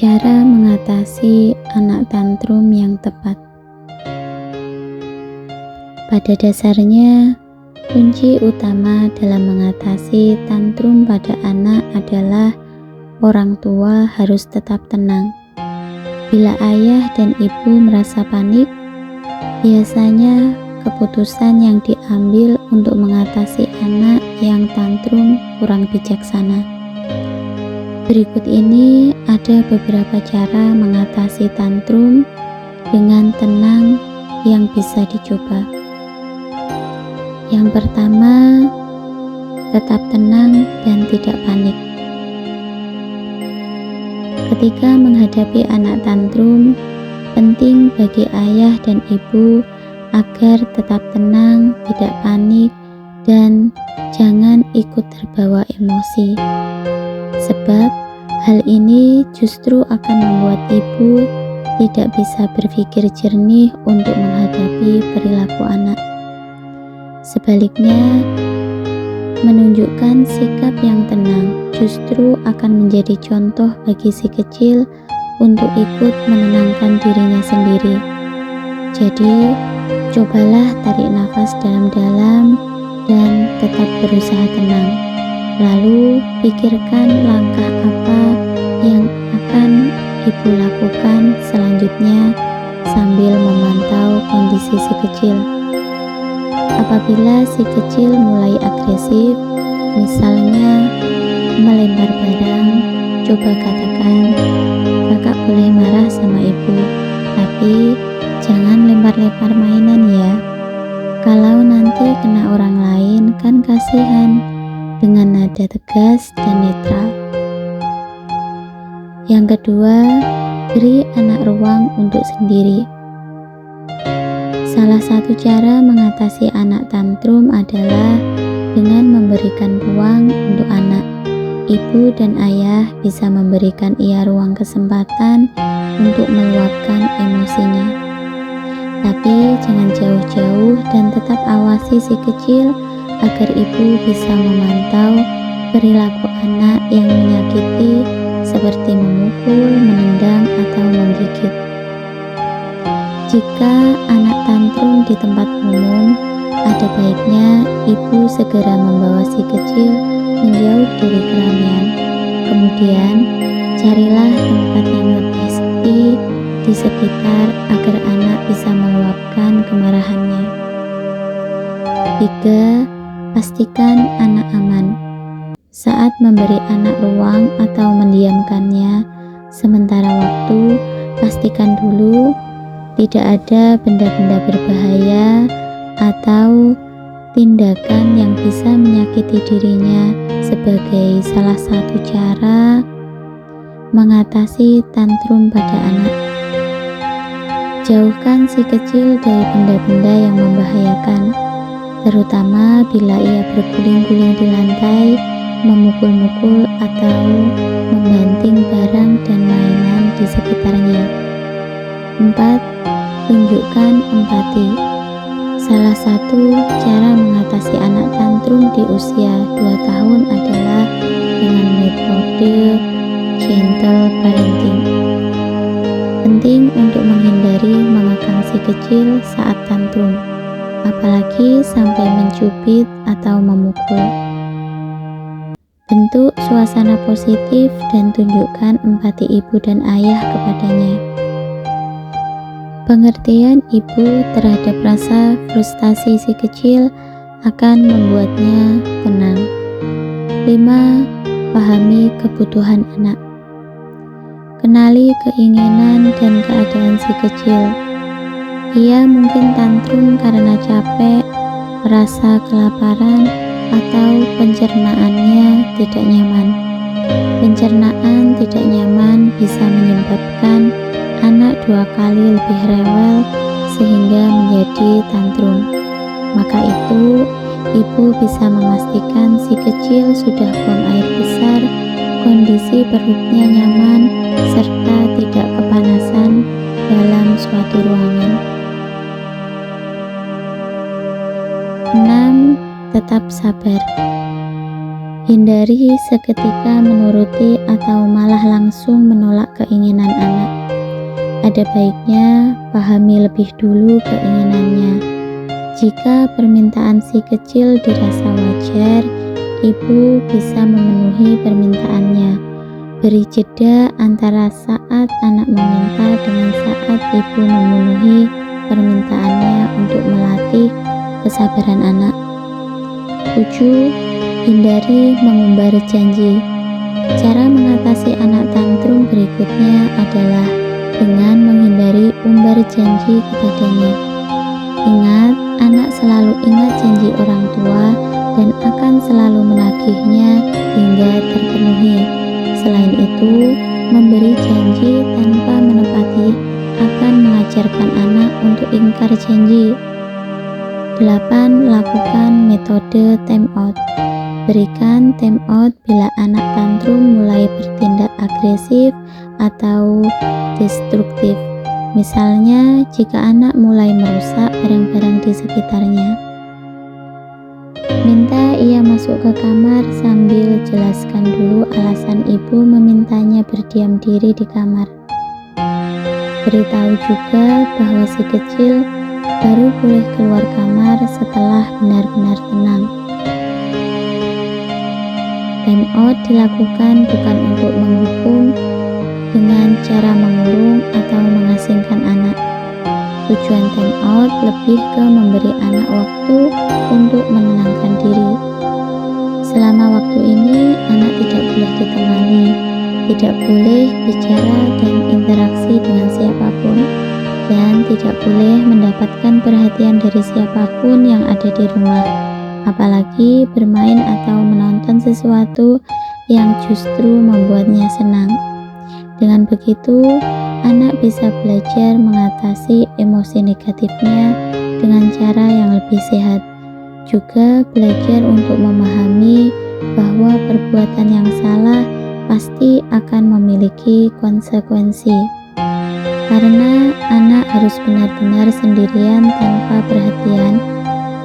Cara mengatasi anak tantrum yang tepat. Pada dasarnya, kunci utama dalam mengatasi tantrum pada anak adalah orang tua harus tetap tenang. Bila ayah dan ibu merasa panik, biasanya keputusan yang diambil untuk mengatasi anak yang tantrum kurang bijaksana. Berikut ini ada beberapa cara mengatasi tantrum dengan tenang yang bisa dicoba. Yang pertama, tetap tenang dan tidak panik. Ketika menghadapi anak tantrum, penting bagi ayah dan ibu agar tetap tenang, tidak panik, dan jangan ikut terbawa emosi. Sebab hal ini justru akan membuat ibu tidak bisa berpikir jernih untuk menghadapi perilaku anak. Sebaliknya, menunjukkan sikap yang tenang justru akan menjadi contoh bagi si kecil untuk ikut menenangkan dirinya sendiri. Jadi, cobalah tarik nafas dalam-dalam dan tetap berusaha tenang. Lalu, pikirkan langkah apa yang akan ibu lakukan selanjutnya sambil memantau kondisi si kecil. Apabila si kecil mulai agresif, misalnya melempar barang, coba katakan, "Kakak boleh marah sama ibu, tapi jangan lempar-lempar mainan ya. Kalau nanti kena orang lain kan kasihan." Dengan nada tegas dan netral. Yang kedua, beri anak ruang untuk sendiri. Salah satu cara mengatasi anak tantrum adalah dengan memberikan ruang untuk anak. Ibu dan ayah bisa memberikan ia ruang kesempatan untuk meluapkan emosinya. Tapi jangan jauh-jauh dan tetap awasi si kecil agar ibu bisa memantau perilaku anak yang menyakiti seperti memukul, menendang, atau menggigit. Jika anak tantrum di tempat umum, ada baiknya ibu segera membawa si kecil menjauh dari keramaian. Kemudian, carilah tempat yang lebih sepi di sekitar agar anak bisa meluapkan kemarahannya. 3. Pastikan anak aman. Saat memberi anak ruang atau mendiamkannya sementara waktu, pastikan dulu tidak ada benda-benda berbahaya atau tindakan yang bisa menyakiti dirinya sebagai salah satu cara mengatasi tantrum pada anak. Jauhkan si kecil dari benda-benda yang membahayakan, terutama bila ia berguling-guling di lantai, memukul-mukul, atau membanting barang dan mainan di sekitarnya. 4. Tunjukkan empati. Salah satu cara mengatasi anak tantrum di usia 2 tahun adalah dengan metode gentle parenting. Penting untuk menghindari mengekang si kecil saat tantrum, apalagi sampai mencubit atau memukul. Bentuk suasana positif dan tunjukkan empati ibu dan ayah kepadanya. Pengertian ibu terhadap rasa frustasi si kecil akan membuatnya tenang. 5. Pahami kebutuhan anak. Kenali keinginan dan keadaan si kecil. Ia mungkin tantrum karena capek, merasa kelaparan, atau pencernaannya tidak nyaman. Pencernaan tidak nyaman bisa menyebabkan anak 2 kali lebih rewel sehingga menjadi tantrum. Maka itu, ibu bisa memastikan si kecil sudah buang air besar, kondisi perutnya nyaman, serta tidak kepanasan dalam suatu ruangan. 6. Tetap sabar. Hindari seketika menuruti atau malah langsung menolak keinginan anak. Ada baiknya pahami lebih dulu keinginannya. Jika permintaan si kecil dirasa wajar, ibu bisa memenuhi permintaannya. Beri jeda antara saat anak meminta dengan saat ibu memenuhi permintaannya untuk melatih kesabaran anak. 7. Hindari mengumbar janji. Cara mengatasi anak tantrum berikutnya adalah dengan menghindari umbar janji kepadanya. Ingat, anak selalu ingat janji orang tua dan akan selalu menagihnya hingga terpenuhi. Selain itu, memberi janji tanpa menepati akan mengajarkan anak untuk ingkar janji. 8. Lakukan metode time out. Berikan time out bila anak tantrum mulai bertindak agresif atau destruktif. Misalnya, jika anak mulai merusak barang-barang di sekitarnya. Minta ia masuk ke kamar sambil jelaskan dulu alasan ibu memintanya berdiam diri di kamar. Beritahu juga bahwa si kecil baru boleh keluar kamar setelah benar-benar tenang. Time out dilakukan bukan untuk menghukum dengan cara mengurung atau mengasingkan anak. Tujuan time out lebih ke memberi anak waktu untuk menenangkan diri. Selama waktu ini, anak tidak boleh ditemani, tidak boleh bicara dan interaksi dengan siapapun, dan tidak boleh mendapatkan perhatian dari siapapun yang ada di rumah, apalagi bermain atau menonton sesuatu yang justru membuatnya senang. Dengan begitu, anak bisa belajar mengatasi emosi negatifnya dengan cara yang lebih sehat. Juga belajar untuk memahami bahwa perbuatan yang salah pasti akan memiliki konsekuensi. Karena anak harus benar-benar sendirian tanpa perhatian,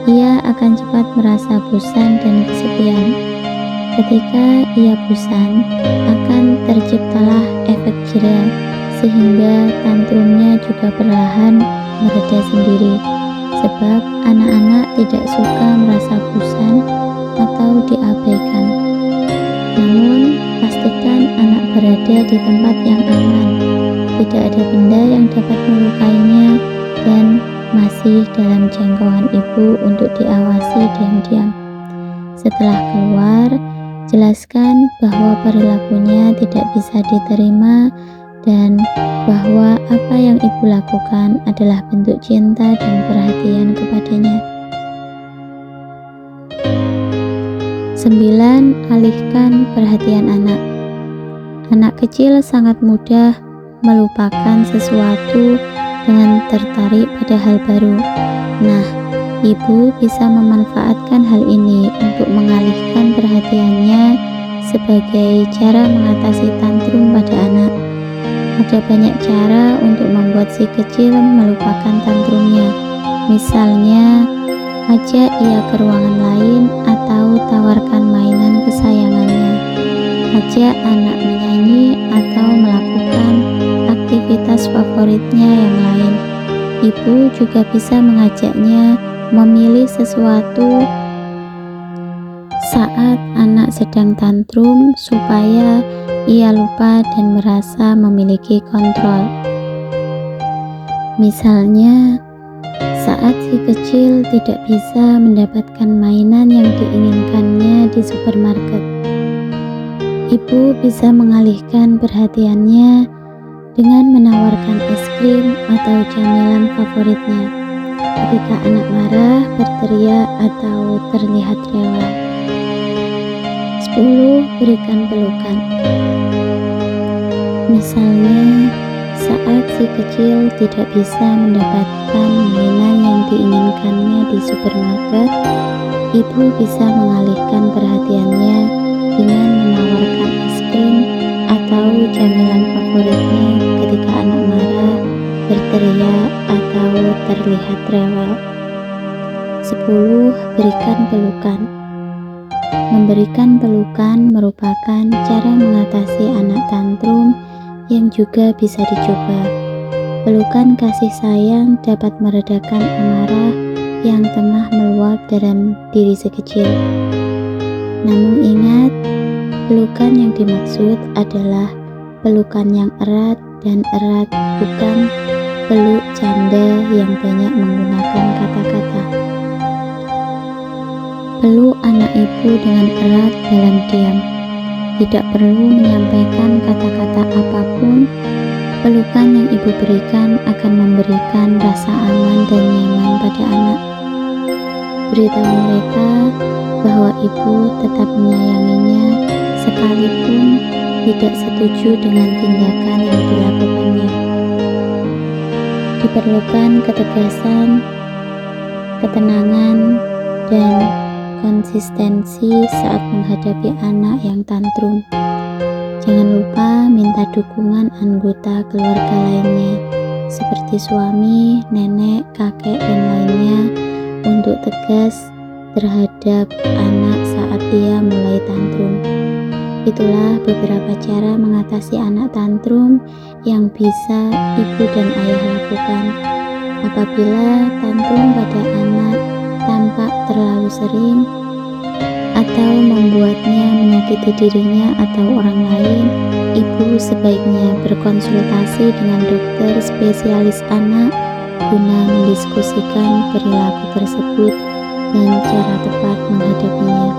ia akan cepat merasa bosan dan kesepian. Ketika ia bosan, akan terciptalah efek jera, sehingga tantrumnya juga perlahan mereda sendiri. Sebab anak-anak tidak suka merasa bosan atau diabaikan. Namun, pastikan anak berada di tempat yang aman, tidak ada benda yang dapat melukainya, dan masih dalam jangkauan ibu untuk diawasi diam-diam. Setelah keluar, jelaskan bahwa perilakunya tidak bisa diterima dan bahwa apa yang ibu lakukan adalah bentuk cinta dan perhatian kepadanya. 9. Alihkan perhatian anak. Anak kecil sangat mudah melupakan sesuatu dengan tertarik pada hal baru. Nah, ibu bisa memanfaatkan hal ini untuk mengalihkan perhatiannya sebagai cara mengatasi tantrum pada anak. Ada banyak cara untuk membuat si kecil melupakan tantrumnya. Misalnya, ajak ia ke ruangan lain atau tawarkan mainan kesayangannya. Ajak anak menyanyi atau melakukan aktivitas favoritnya yang lain. Ibu juga bisa mengajaknya memilih sesuatu saat anak sedang tantrum supaya ia lupa dan merasa memiliki kontrol. Misalnya, saat si kecil tidak bisa mendapatkan mainan yang diinginkannya di supermarket, ibu bisa mengalihkan perhatiannya dengan menawarkan es krim atau camilan favoritnya ketika anak marah, berteriak, atau terlihat rewel. 10. Berikan pelukan. Misalnya, saat si kecil tidak bisa mendapatkan mainan yang diinginkannya di supermarket, ibu bisa mengalihkan perhatiannya dengan menawarkan es krim atau camilan favoritnya ketika anak marah, berteriak, atau terlihat rewel. 10. Berikan pelukan. Memberikan pelukan merupakan cara mengatasi anak tantrum yang juga bisa dicoba. Pelukan kasih sayang dapat meredakan amarah yang tengah meluap dalam diri si kecil. Namun ingat, pelukan yang dimaksud adalah pelukan yang erat dan erat, bukan peluk canda yang banyak menggunakan kata-kata. Peluk anak ibu dengan erat dalam diam. Tidak perlu menyampaikan kata-kata apapun. Pelukan yang ibu berikan akan memberikan rasa aman dan nyaman pada anak. Beritahu mereka bahwa ibu tetap menyayanginya sekalipun tidak setuju dengan tindakan yang dilakukannya. Diperlukan ketegasan, ketenangan, dan konsistensi saat menghadapi anak yang tantrum. Jangan lupa minta dukungan anggota keluarga lainnya, seperti suami, nenek, kakek, dan lainnya untuk tegas terhadap anak saat ia mulai tantrum. Itulah beberapa cara mengatasi anak tantrum yang bisa ibu dan ayah lakukan. Apabila tantrum pada anak tampak terlalu sering atau membuatnya menyakiti dirinya atau orang lain, ibu sebaiknya berkonsultasi dengan dokter spesialis anak guna mendiskusikan perilaku tersebut dan cara tepat menghadapinya.